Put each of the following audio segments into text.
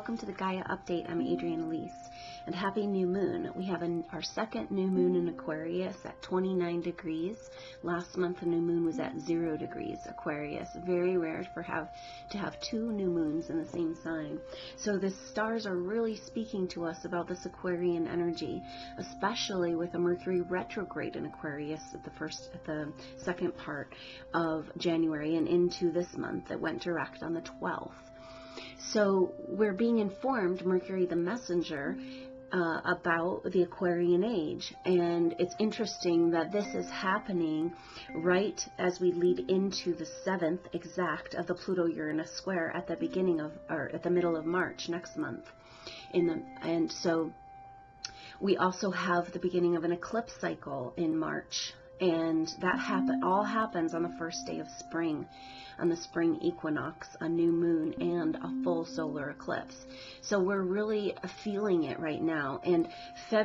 welcome to the Gaia Update. I'm Adrienne Elise, and happy new moon. We have our second new moon in Aquarius at 29 degrees. Last month the new moon was at 0 degrees Aquarius. Very rare to have two new moons in the same sign. So the stars are really speaking to us about this Aquarian energy, especially with a Mercury retrograde in Aquarius at the second part of January and into this month. It went direct on the 12th. So we're being informed, Mercury the messenger, about the Aquarian Age. And it's interesting that this is happening right as we lead into the 7th exact of the Pluto-Uranus square at the beginning of, or at the middle of March next month. And so we also have the beginning of an eclipse cycle in March. And that all happens on the first day of spring, on the spring equinox, a new moon, and a full solar eclipse. So we're really feeling it right now. And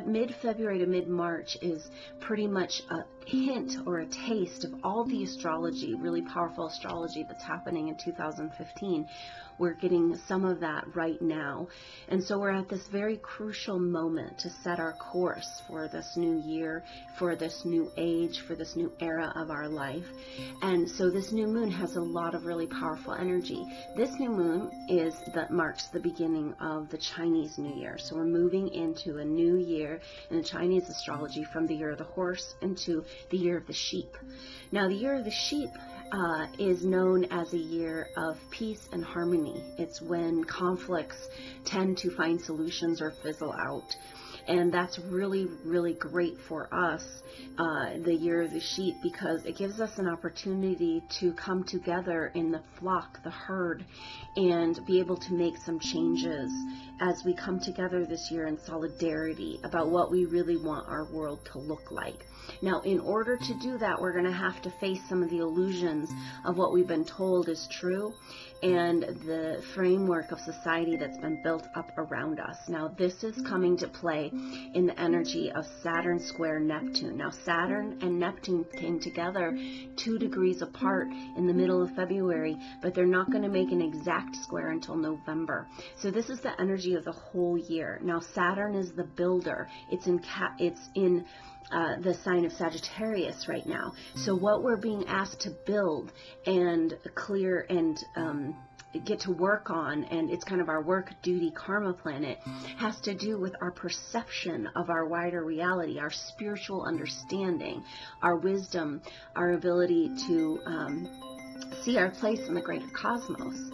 mid-February to mid-March is pretty much a hint or a taste of all the astrology, really powerful astrology that's happening in 2015. We're getting some of that right now. And so we're at this very crucial moment to set our course for this new year, for this new age, for this new era of our life. And so this new moon has a lot of really powerful energy. This new moon marks the beginning of the Chinese New Year. So we're moving into a new year in the Chinese astrology from the year of the horse into the year of the sheep. Now the year of the sheep is known as a year of peace and harmony. It's when conflicts tend to find solutions or fizzle out. And that's really, really great for us, the year of the sheep, because it gives us an opportunity to come together in the flock, the herd, and be able to make some changes as we come together this year in solidarity about what we really want our world to look like. Now, in order to do that, we're going to have to face some of the illusions of what we've been told is true and the framework of society that's been built up around us. Now, this is coming to play in the energy of Saturn square Neptune. Now, Saturn and Neptune came together 2 degrees apart in the middle of February, but they're not going to make an exact square until November. So this is the energy of the whole year. Now, Saturn is the builder. It's in the sign of Sagittarius right now. So what we're being asked to build and clear and get to work on, and it's kind of our work, duty, karma planet, has to do with our perception of our wider reality, our spiritual understanding, our wisdom, our ability to see our place in the greater cosmos.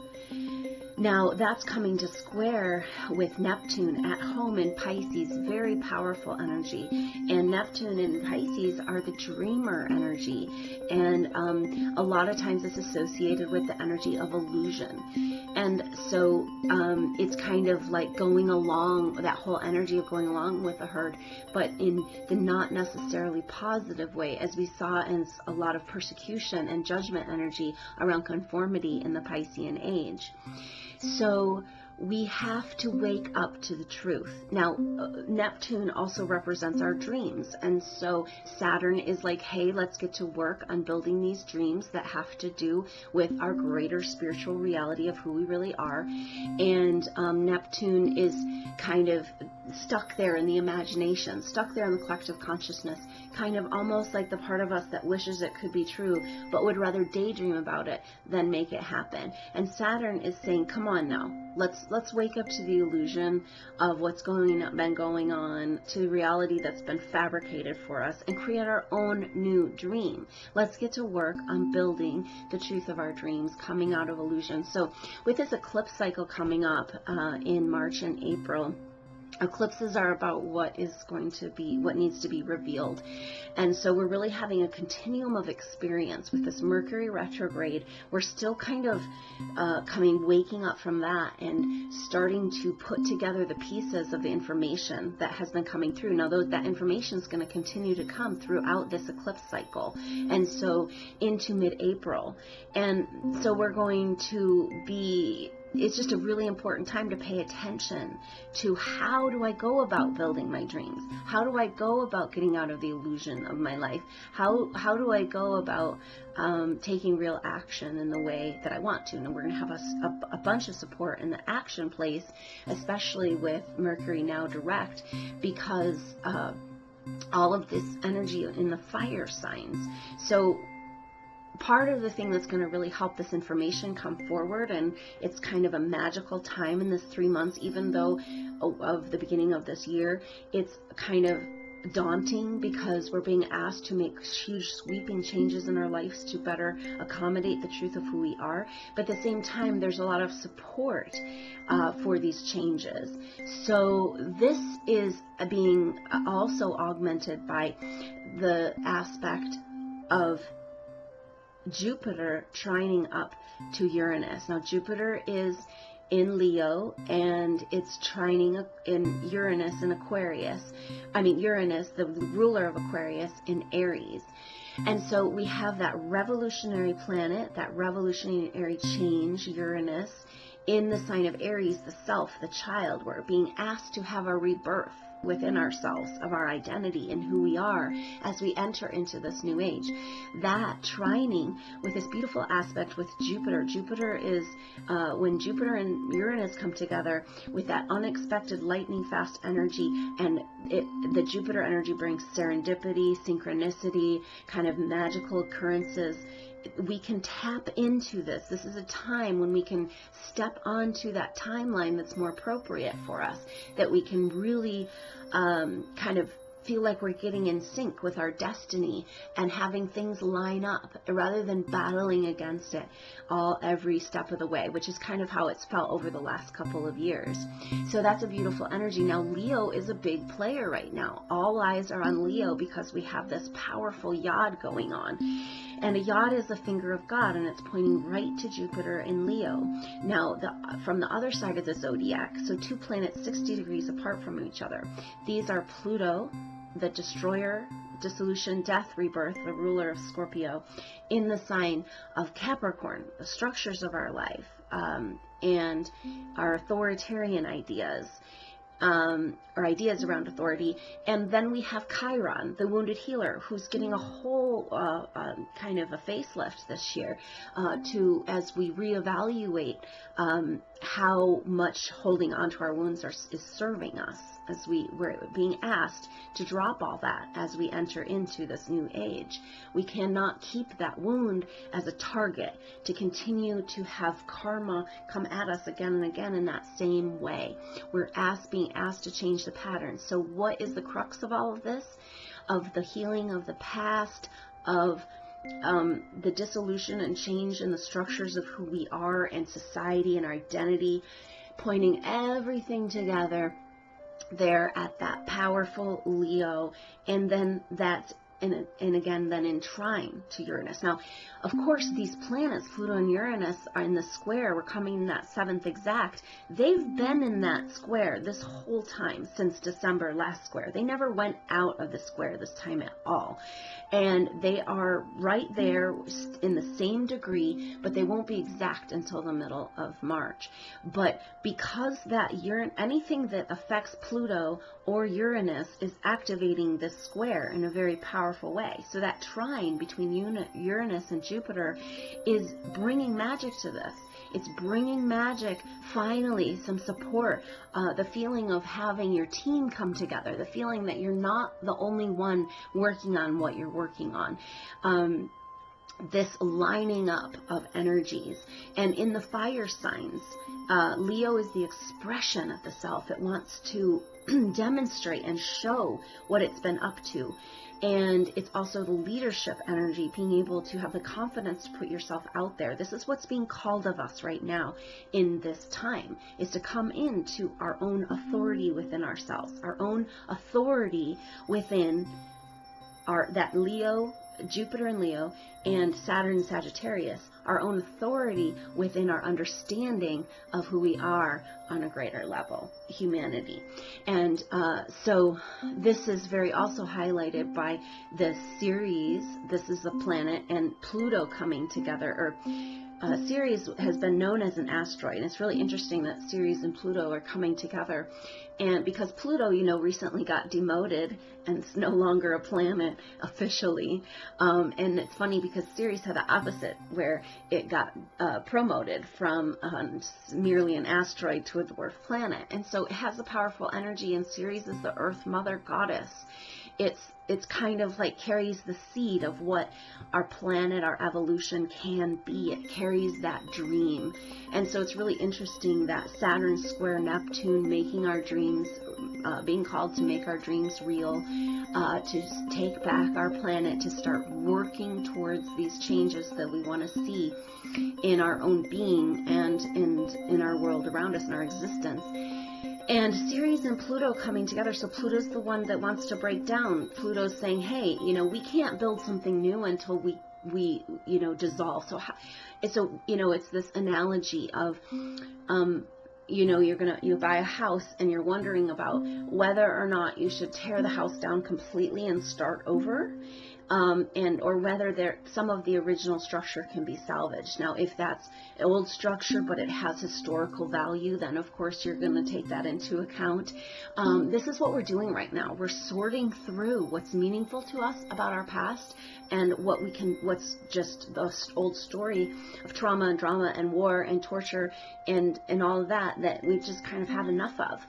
Now, that's coming to square with Neptune at home in Pisces, very powerful energy. And Neptune and Pisces are the dreamer energy. And a lot of times it's associated with the energy of illusion. And so it's kind of like going along, that whole energy of going along with the herd, but in the not necessarily positive way, as we saw in a lot of persecution and judgment energy around conformity in the Piscean age. So we have to wake up to the truth. Now, Neptune also represents our dreams. And so Saturn is like, hey, let's get to work on building these dreams that have to do with our greater spiritual reality of who we really are. And Neptune is kind of stuck there in the imagination, stuck there in the collective consciousness, kind of almost like the part of us that wishes it could be true, but would rather daydream about it than make it happen. And Saturn is saying, come on now, let's wake up to the illusion of what's been going on, to the reality that's been fabricated for us, and create our own new dream. Let's get to work on building the truth of our dreams, coming out of illusion. So with this eclipse cycle coming up in March and April, eclipses are about what needs to be revealed. And so we're really having a continuum of experience with this Mercury retrograde. We're still kind of waking up from that and starting to put together the pieces of the information that has been coming through. Now, that information is going to continue to come throughout this eclipse cycle, and so into mid-April. And so we're going to be it's just a really important time to pay attention to how do I go about building my dreams? How do I go about getting out of the illusion of my life? How do I go about taking real action in the way that I want to? And we're going to have a bunch of support in the action place, especially with Mercury now direct, because all of this energy in the fire signs. So part of the thing that's going to really help this information come forward, and it's kind of a magical time in this 3 months, even though of the beginning of this year, it's kind of daunting because we're being asked to make huge sweeping changes in our lives to better accommodate the truth of who we are. But at the same time, there's a lot of support for these changes. So this is being also augmented by the aspect of Jupiter trining up to Uranus. Now Jupiter is in Leo, and it's trining in Uranus in Aquarius. Uranus, the ruler of Aquarius, in Aries. And so we have that revolutionary planet, that revolutionary change, Uranus, in the sign of Aries, the self, the child. We're being asked to have a rebirth within ourselves of our identity and who we are as we enter into this new age. That trining with this beautiful aspect with Jupiter. Jupiter is, when Jupiter and Uranus come together with that unexpected lightning fast energy, and the Jupiter energy brings serendipity, synchronicity, kind of magical occurrences. We can tap into this. This is a time when we can step onto that timeline that's more appropriate for us, that we can really kind of feel like we're getting in sync with our destiny and having things line up rather than battling against it every step of the way, which is kind of how it's felt over the last couple of years. So that's a beautiful energy. Now Leo is a big player right now. All eyes are on Leo because we have this powerful yod going on. And a yod is the finger of God, and it's pointing right to Jupiter in Leo. Now, from the other side of the zodiac, so two planets 60 degrees apart from each other. These are Pluto, the destroyer, dissolution, death, rebirth, the ruler of Scorpio, in the sign of Capricorn, the structures of our life, and our authoritarian ideas. Or ideas around authority. And then we have Chiron, the wounded healer, who's getting a whole kind of a facelift this year as we reevaluate how much holding on to our wounds is serving us, as we're being asked to drop all that as we enter into this new age. We cannot keep that wound as a target to continue to have karma come at us again and again in that same way. We're being asked to change the pattern. So what is the crux of all of this? Of the healing of the past, of the dissolution and change in the structures of who we are and society and our identity, pointing everything together there at that powerful Leo, and then that's and again then in trine to Uranus. Now, of course, these planets, Pluto and Uranus, are in the square. We're coming in that 7th exact. They've been in that square this whole time since December last square. They never went out of the square this time at all. And they are right there in the same degree, but they won't be exact until the middle of March. But because that anything that affects Pluto or Uranus is activating this square in a very powerful way. So that trine between Uranus and Jupiter is bringing magic to this. It's bringing magic, finally, some support, the feeling of having your team come together, the feeling that you're not the only one working on what you're working on. This lining up of energies. And in the fire signs, Leo is the expression of the self. It wants to demonstrate and show what it's been up to. And it's also the leadership energy, being able to have the confidence to put yourself out there. This is what's being called of us right now in this time, is to come into our own authority within ourselves, our own authority within that Leo, Jupiter and Leo, and Saturn and Sagittarius, our own authority within our understanding of who we are on a greater level, humanity. And so this is very also highlighted by the series. This is the planet and Pluto coming together, or Ceres has been known as an asteroid, and it's really interesting that Ceres and Pluto are coming together. And because Pluto, recently got demoted and it's no longer a planet officially. And it's funny because Ceres had the opposite, where it got promoted from merely an asteroid to a dwarf planet. And so it has a powerful energy, and Ceres is the Earth Mother Goddess. It's kind of like carries the seed of what our planet, our evolution can be. It carries that dream. And so it's really interesting that Saturn square Neptune, making our dreams, being called to make our dreams real, to take back our planet, to start working towards these changes that we want to see in our own being and in our world around us, in our existence. And Ceres and Pluto coming together. So Pluto's the one that wants to break down. Pluto's saying, hey, we can't build something new until we dissolve. So it's this analogy of, you buy a house and you're wondering about whether or not you should tear the house down completely and start over. Or whether some of the original structure can be salvaged. Now, if that's an old structure but it has historical value, then of course you're going to take that into account. This is what we're doing right now. We're sorting through what's meaningful to us about our past and what's just the old story of trauma and drama and war and torture and all of that we've just kind of had enough of.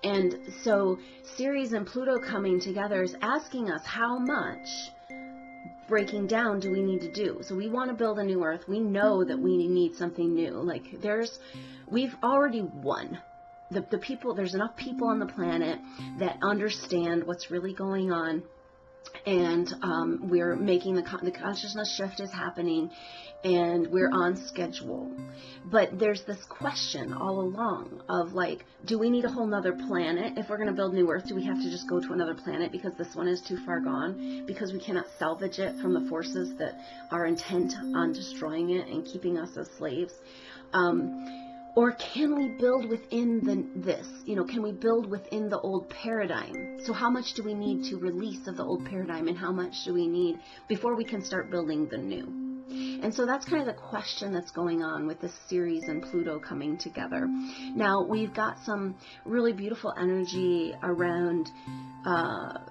And so Ceres and Pluto coming together is asking us how much breaking down do we need to do. So we want to build a new Earth. We know that we need something new. Like we've already won. The people, there's enough people on the planet that understand what's really going on, and we're making the consciousness shift is happening, and we're on schedule. But there's this question all along of like, do we need a whole nother planet? If we're going to build New Earth, do we have to just go to another planet because this one is too far gone? Because we cannot salvage it from the forces that are intent on destroying it and keeping us as slaves? Or can we build within this? Can we build within the old paradigm? So how much do we need to release of the old paradigm, and how much do we need before we can start building the new? And so that's kind of the question that's going on with this Ceres and Pluto coming together. Now, we've got some really beautiful energy around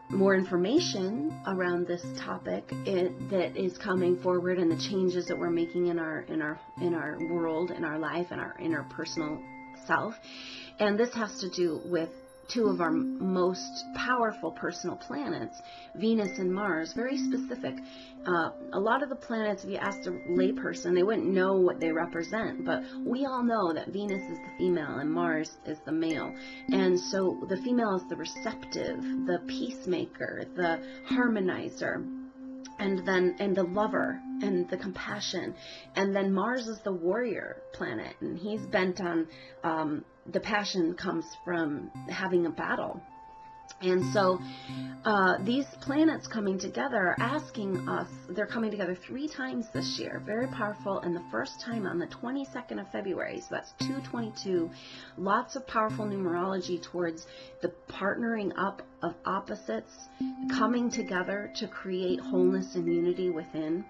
more information around this topic that is coming forward, and the changes that we're making in our world, in our life, in our personal self. And this has to do with two of our most powerful personal planets, Venus and Mars. Very specific. A lot of the planets, if you asked a layperson, they wouldn't know what they represent, but we all know that Venus is the female and Mars is the male. And so the female is the receptive, the peacemaker, the harmonizer, and the lover and the compassion. And then Mars is the warrior planet, and he's bent on the passion comes from having a battle. And so these planets coming together are asking us, they're coming together 3 times this year, very powerful, and the first time on the 22nd of February, so that's 2/22, lots of powerful numerology towards the partnering up of opposites, coming together to create wholeness and unity within.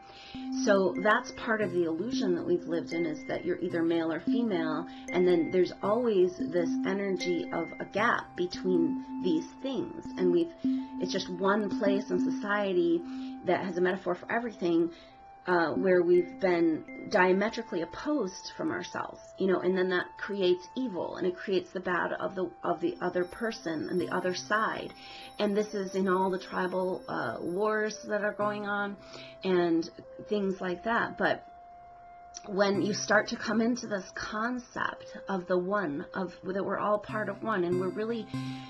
So that's part of the illusion that we've lived in, is that you're either male or female, and then there's always this energy of a gap between these things, and it's just one place in society that has a metaphor for everything, where we've been diametrically opposed from ourselves, and then that creates evil, and it creates the bad of the other person and the other side. And this is in all the tribal wars that are going on and things like that. But when you start to come into this concept of the one, of that we're all part of one, and we're really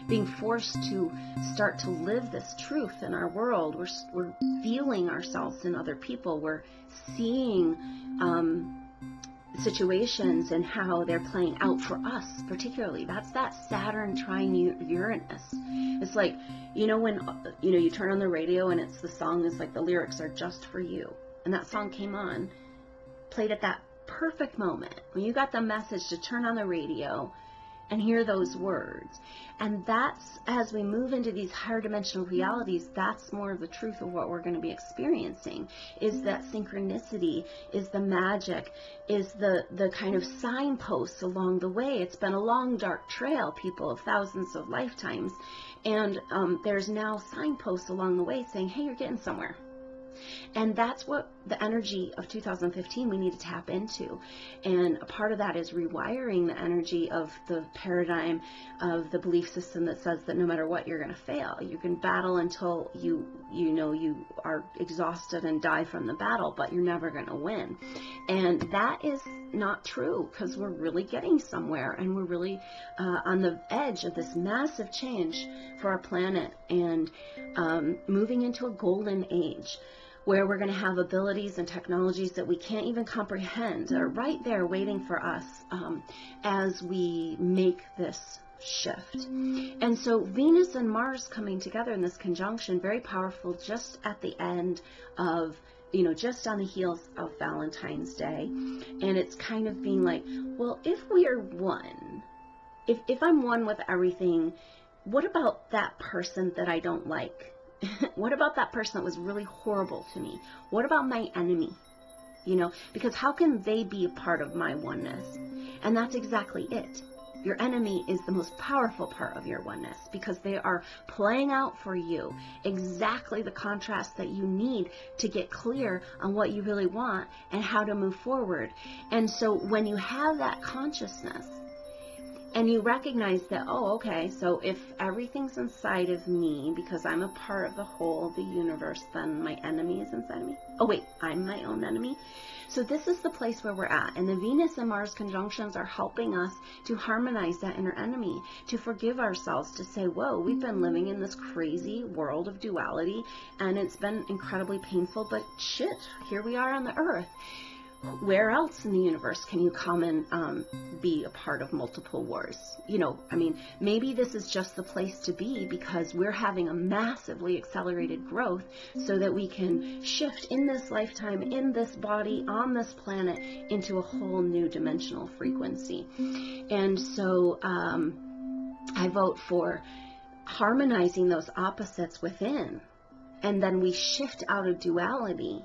being forced to start to live this truth in our world, we're feeling ourselves in other people, we're seeing situations and how they're playing out for us particularly. That's that Saturn trine Uranus. It's like, when you turn on the radio and the song is like, the lyrics are just for you, and that song came on, played at that perfect moment when you got the message to turn on the radio and hear those words. And that's, as we move into these higher dimensional realities, that's more of the truth of what we're going to be experiencing, is that synchronicity, is the magic, is the kind of signposts along the way. It's been a long, dark trail, people, of thousands of lifetimes. And there's now signposts along the way saying, hey, you're getting somewhere. And that's what the energy of 2015 we need to tap into. And a part of that is rewiring the energy of the paradigm of the belief system that says that no matter what, you're going to fail. You can battle until you are exhausted and die from the battle, but you're never going to win. And that is not true, because we're really getting somewhere, and we're really on the edge of this massive change for our planet, and moving into a golden age, where we're going to have abilities and technologies that we can't even comprehend are right there waiting for us as we make this shift. And so Venus and Mars coming together in this conjunction, very powerful, just at the end of, just on the heels of Valentine's Day. And it's kind of being like, well, if we are one, if I'm one with everything, what about that person that I don't like? What about that person that was really horrible to me? What about my enemy? Because how can they be a part of my oneness? And that's exactly it. Your enemy is the most powerful part of your oneness, because they are playing out for you exactly the contrast that you need to get clear on what you really want and how to move forward. And so when you have that consciousness, and you recognize that, oh, okay, so if everything's inside of me, because I'm a part of the whole of the universe, then my enemy is inside of me. Oh, wait, I'm my own enemy. So this is the place where we're at. And the Venus and Mars conjunctions are helping us to harmonize that inner enemy, to forgive ourselves, to say, whoa, we've been living in this crazy world of duality, and it's been incredibly painful, but shit, here we are on the earth. Where else in the universe can you come and be a part of multiple wars? Maybe this is just the place to be, because we're having a massively accelerated growth so that we can shift in this lifetime, in this body, on this planet, into a whole new dimensional frequency. And so I vote for harmonizing those opposites within, and then we shift out of duality.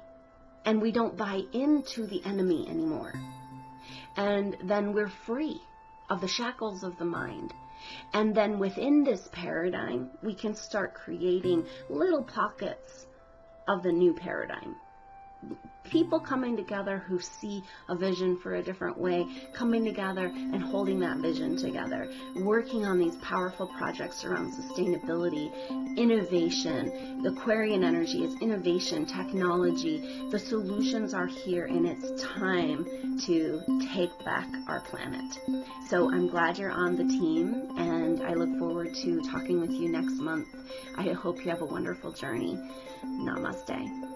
And we don't buy into the enemy anymore. And then we're free of the shackles of the mind. And then within this paradigm, we can start creating little pockets of the new paradigm. People coming together who see a vision for a different way, coming together and holding that vision together, working on these powerful projects around sustainability, innovation. The Aquarian energy is innovation, technology. The solutions are here, and it's time to take back our planet. So I'm glad you're on the team, and I look forward to talking with you next month. I hope you have a wonderful journey. Namaste.